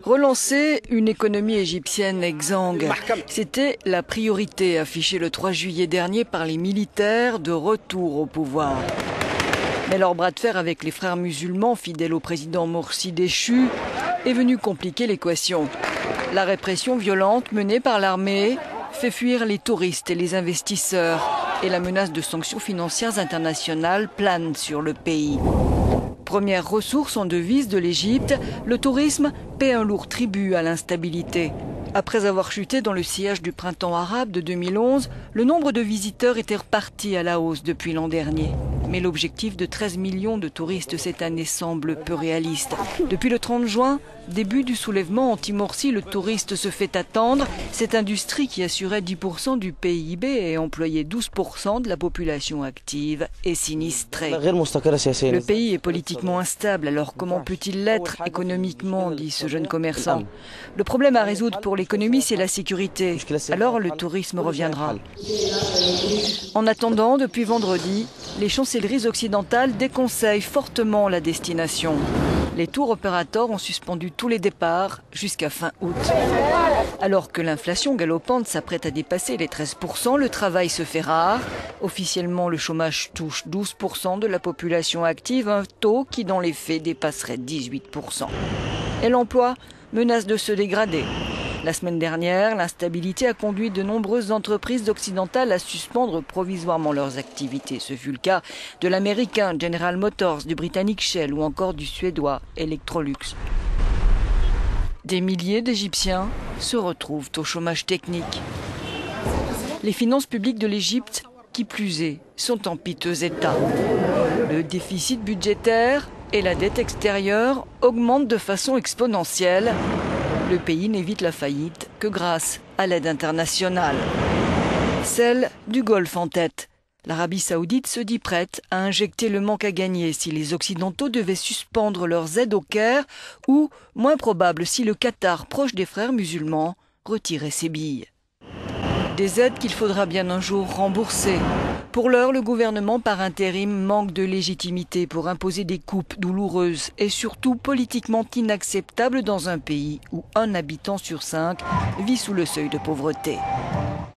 Relancer une économie égyptienne exsangue, c'était la priorité affichée le 3 juillet dernier par les militaires de retour au pouvoir. Mais leur bras de fer avec les frères musulmans, fidèles au président Morsi déchu, est venu compliquer l'équation. La répression violente menée par l'armée fait fuir les touristes et les investisseurs, et la menace de sanctions financières internationales plane sur le pays. Première ressource en devises de l'Égypte, le tourisme paie un lourd tribut à l'instabilité. Après avoir chuté dans le sillage du printemps arabe de 2011, le nombre de visiteurs était reparti à la hausse depuis l'an dernier. Mais l'objectif de 13 millions de touristes cette année semble peu réaliste. Depuis le 30 juin, début du soulèvement anti-Morsi, le touriste se fait attendre. Cette industrie qui assurait 10% du PIB et employait 12% de la population active est sinistrée. Le pays est politiquement instable, alors comment peut-il l'être économiquement, dit ce jeune commerçant. Le problème à résoudre pour l'économie, c'est la sécurité. Alors le tourisme reviendra. En attendant, depuis vendredi, les chancelleries occidentales déconseillent fortement la destination. Les tours opérateurs ont suspendu tous les départs jusqu'à fin août. Alors que l'inflation galopante s'apprête à dépasser les 13%, le travail se fait rare. Officiellement, le chômage touche 12% de la population active, un taux qui dans les faits dépasserait 18%. Et l'emploi menace de se dégrader. La semaine dernière, l'instabilité a conduit de nombreuses entreprises occidentales à suspendre provisoirement leurs activités. Ce fut le cas de l'américain General Motors, du britannique Shell ou encore du suédois Electrolux. Des milliers d'Égyptiens se retrouvent au chômage technique. Les finances publiques de l'Égypte, qui plus est, sont en piteux état. Le déficit budgétaire et la dette extérieure augmentent de façon exponentielle. Le pays n'évite la faillite que grâce à l'aide internationale. Celle du Golfe en tête. L'Arabie saoudite se dit prête à injecter le manque à gagner si les Occidentaux devaient suspendre leurs aides au Caire ou, moins probable, si le Qatar, proche des frères musulmans, retirait ses billes. Des aides qu'il faudra bien un jour rembourser. Pour l'heure, le gouvernement par intérim manque de légitimité pour imposer des coupes douloureuses et surtout politiquement inacceptables dans un pays où un habitant sur 5 vit sous le seuil de pauvreté.